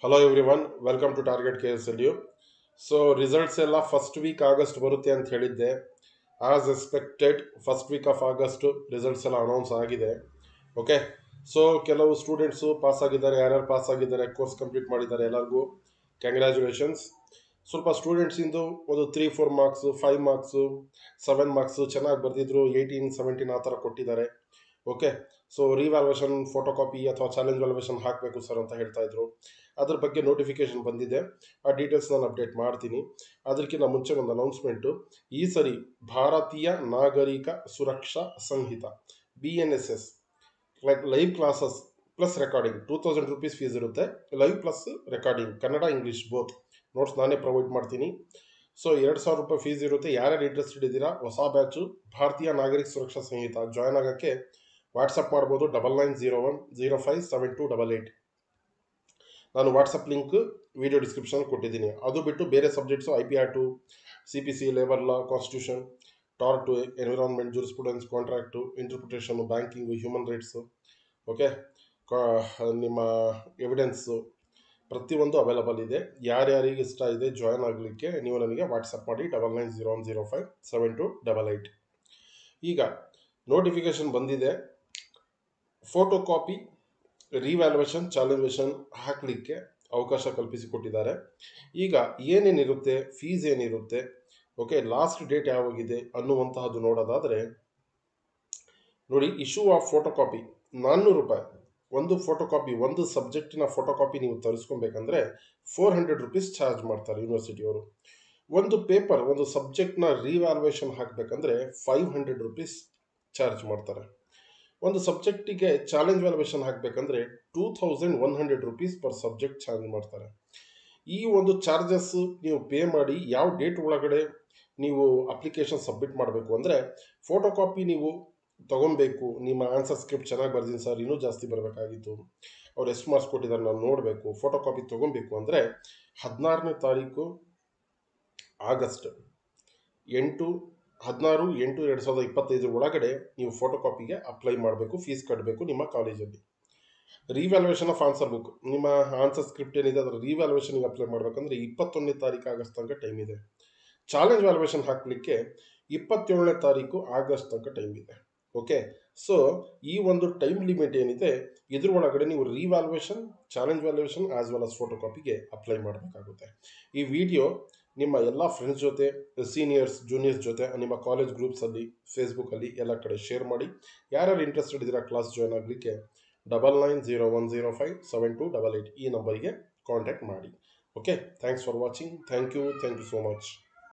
Hello everyone, welcome to Target KSLU. So results ಎಲ್ಲ first week August ಬರುತ್ತೆ ಅಂತ ಹೇಳಿದ್ದೆ. As expected first week of August results ಎಲ್ಲ announce ಆಗಿದೆ. Okay, so ಕೆಲವು ಸ್ಟೂಡೆಂಟ್ಸು ಪಾಸ್ ಆಗಿದ್ದಾರೆ, ಯಾರ್ಯಾರು ಪಾಸ್ ಆಗಿದ್ದಾರೆ, ಕೋರ್ಸ್ ಕಂಪ್ಲೀಟ್ ಮಾಡಿದ್ದಾರೆ, ಎಲ್ಲರಿಗೂ ಕಂಗ್ರ್ಯಾಚುಲೇಷನ್ಸ್. ಸ್ವಲ್ಪ ಸ್ಟೂಡೆಂಟ್ಸಿಂದು ಒಂದು 3-4 ಮಾರ್ಕ್ಸು, 5 ಮಾರ್ಕ್ಸು, 7 ಮಾರ್ಕ್ಸು ಚೆನ್ನಾಗಿ ಬರೆದಿದ್ರು, 18-17 ಆ ಥರ ಕೊಟ್ಟಿದ್ದಾರೆ. Okay, so revaluation photocopy ಅಥವಾ ಚಾಲೆಂಜ್ ವ್ಯಾಲ್ಯೂಯೇಷನ್ ಹಾಕಬೇಕು ಸರ್ ಅಂತ ಹೇಳ್ತಾ ಇದ್ರು. ಅದ್ರ ಬಗ್ಗೆ ನೋಟಿಫಿಕೇಶನ್ ಬಂದಿದೆ, ಆ ಡೀಟೇಲ್ಸ್ ನಾನು ಅಪ್ಡೇಟ್ ಮಾಡ್ತೀನಿ. ಅದಕ್ಕಿಂತ ಮುಂಚೆ ಒಂದು ಅನೌನ್ಸ್ಮೆಂಟು. ಈ ಸರಿ Bharatiya Nagarik Suraksha Sanhita BNSS live classes plus recording 2000 rupees fees ಇರುತ್ತೆ. Live plus recording Kannada English both notes ನಾನೇ ಪ್ರೊವೈಡ್ ಮಾಡ್ತೀನಿ. ಸೊ 2000 ರೂಪಾಯಿ ಫೀಸ್ ಇರುತ್ತೆ. ಯಾರ್ಯಾರು ಇಂಟ್ರೆಸ್ಟೆಡ್ ಇದ್ದೀರಾ, ಹೊಸ ಬ್ಯಾಚು ಭಾರತೀಯ ನಾಗರಿಕ ಸುರಕ್ಷಾ ಸಂಹಿತ ಜಾಯ್ನ್ ಆಗೋಕ್ಕೆ ವಾಟ್ಸಪ್ ಮಾಡ್ಬೋದು 9901057288. ನಾನು ವಾಟ್ಸಪ್ ಲಿಂಕ್ ವಿಡಿಯೋ ಡಿಸ್ಕ್ರಿಪ್ಷನ್ ಕೊಟ್ಟಿದ್ದೀನಿ. ಅದು ಬಿಟ್ಟು ಬೇರೆ subjects IPR2, CPC, labour law, constitution, tort, environment, jurisprudence, contract, interpretation, banking, human rights, okay, ನಿಮ್ಮ ಎವಿಡೆನ್ಸು ಪ್ರತಿಯೊಂದು ಅವೈಲಬಲ್ ಇದೆ. ಯಾರ್ಯಾರಿಗೆ ಇಷ್ಟ ಇದೆ ಜಾಯ್ನ್ ಆಗಲಿಕ್ಕೆ ನೀವು ನನಗೆ ವಾಟ್ಸಪ್ ಮಾಡಿ 9901057288. ಈಗ ನೋಟಿಫಿಕೇಶನ್ ಬಂದಿದೆ. ಫೋಟೋ ಕಾಪಿ ರಿವ್ಯಾಲ್ಯೂಯೇಷನ್ ಚಾಲೆಂಜೇಷನ್ ಹಾಕಲಿಕ್ಕೆ ಅವಕಾಶ ಕಲ್ಪಿಸಿಕೊಟ್ಟಿದ್ದಾರೆ. ಈಗ ಏನೇನಿರುತ್ತೆ, ಫೀಸ್ ಏನಿರುತ್ತೆ, ಓಕೆ, ಲಾಸ್ಟ್ ಡೇಟ್ ಯಾವಾಗಿದೆ ಅನ್ನುವಂತಹದ್ದು ನೋಡೋದಾದರೆ ನೋಡಿ, ಇಶ್ಯೂ ಆಫ್ ಫೋಟೋ ಕಾಪಿ 400 ರೂಪಾಯಿ. ಒಂದು ಫೋಟೋ ಕಾಪಿ, ಒಂದು ಸಬ್ಜೆಕ್ಟಿನ ಫೋಟೋ ಕಾಪಿ ನೀವು ತರಿಸ್ಕೊಬೇಕಂದ್ರೆ 400 ರೂಪೀಸ್ ಚಾರ್ಜ್ ಮಾಡ್ತಾರೆ ಯೂನಿವರ್ಸಿಟಿಯವರು. ಒಂದು ಪೇಪರ್, ಒಂದು ಸಬ್ಜೆಕ್ಟ್ನ ರಿವ್ಯಾಲ್ಯೂಯೇಷನ್ ಹಾಕಬೇಕಂದ್ರೆ 500 ರೂಪೀಸ್ ಚಾರ್ಜ್ ಮಾಡ್ತಾರೆ. ಒಂದು ಸಬ್ಜೆಕ್ಟಿಗೆ ಚಾಲೆಂಜ್ ವ್ಯಾಲ್ಯೂಯೇಷನ್ ಹಾಕಬೇಕಂದ್ರೆ 2100 ರೂಪೀಸ್ ಪರ್ ಸಬ್ಜೆಕ್ಟ್ ಚಾರ್ಜ್ ಮಾಡ್ತಾರೆ. ಈ ಒಂದು ಚಾರ್ಜಸ್ ನೀವು ಪೇ ಮಾಡಿ ಯಾವ ಡೇಟ್ ಒಳಗಡೆ ನೀವು ಅಪ್ಲಿಕೇಶನ್ ಸಬ್ಮಿಟ್ ಮಾಡಬೇಕು ಅಂದರೆ, ಫೋಟೋ ಕಾಪಿ ನೀವು ತೊಗೊಬೇಕು. ನಿಮ್ಮ ಆನ್ಸರ್ ಸ್ಕ್ರಿಪ್ಟ್ ಚೆನ್ನಾಗಿ ಬರ್ತೀನಿ ಸರ್, ಇನ್ನೂ ಜಾಸ್ತಿ ಬರಬೇಕಾಗಿತ್ತು, ಅವ್ರು ಎಷ್ಟು ಮಾರ್ಕ್ಸ್ ಕೊಟ್ಟಿದ್ದಾರೆ ನಾನು ನೋಡಬೇಕು, ಫೋಟೋ ಕಾಪಿ ತೊಗೊಬೇಕು ಅಂದರೆ 16ನೇ ತಾರೀಕು ಆಗಸ್ಟ್ 16/8/2025 ಒಳಗಡೆ ನೀವು ಫೋಟೋ ಕಾಪಿಗೆ ಅಪ್ಲೈ ಮಾಡಬೇಕು, ಫೀಸ್ ಕಟ್ಟಬೇಕು ನಿಮ್ಮ ಕಾಲೇಜಲ್ಲಿ. ರಿವ್ಯಾಲ್ಯೂಯೇಷನ್ ಆಫ್ ಆನ್ಸರ್ ಬುಕ್, ನಿಮ್ಮ ಆನ್ಸರ್ ಸ್ಕ್ರಿಪ್ಟ್ ಏನಿದೆ ಅದರ ರಿವ್ಯಾಲ್ಯೂಯೇಷನ್ಗೆ ಅಪ್ಲೈ ಮಾಡಬೇಕಂದ್ರೆ 21ನೇ ತಾರೀಕು ಆಗಸ್ಟ್ ತನಕ ಟೈಮ್ ಇದೆ. ಚಾಲೆಂಜ್ ವ್ಯಾಲ್ಯೂಯೇಷನ್ ಹಾಕಲಿಕ್ಕೆ 27ನೇ ತಾರೀಕು ಆಗಸ್ಟ್ ತನಕ ಟೈಮ್ ಇದೆ. ಓಕೆ, ಸೊ ಈ ಒಂದು ಟೈಮ್ ಲಿಮಿಟ್ ಏನಿದೆ ಇದ್ರ ಒಳಗಡೆ ನೀವು revaluation, challenge valuation as well as photo ಕಾಪಿಗೆ ಅಪ್ಲೈ ಮಾಡಬೇಕಾಗುತ್ತೆ. ಈ ವಿಡಿಯೋ ನಿಮ್ಮ ಎಲ್ಲ ಫ್ರೆಂಡ್ಸ್ ಜೊತೆ, ಸೀನಿಯರ್ಸ್, ಜೂನಿಯರ್ಸ್ ಜೊತೆ, ನಿಮ್ಮ ಕಾಲೇಜ್ ಗ್ರೂಪ್ಸಲ್ಲಿ, ಫೇಸ್ಬುಕ್ಕಲ್ಲಿ ಎಲ್ಲ ಕಡೆ ಶೇರ್ ಮಾಡಿ. ಯಾರ್ಯಾರು ಇಂಟ್ರೆಸ್ಟೆಡ್ ಇದ್ದೀರಾ ಕ್ಲಾಸ್ ಜಾಯ್ನ್ ಆಗಲಿಕ್ಕೆ 9901057288 ಈ ನಂಬರಿಗೆ ಕಾಂಟ್ಯಾಕ್ಟ್ ಮಾಡಿ. Okay, thanks for watching. Thank you so much.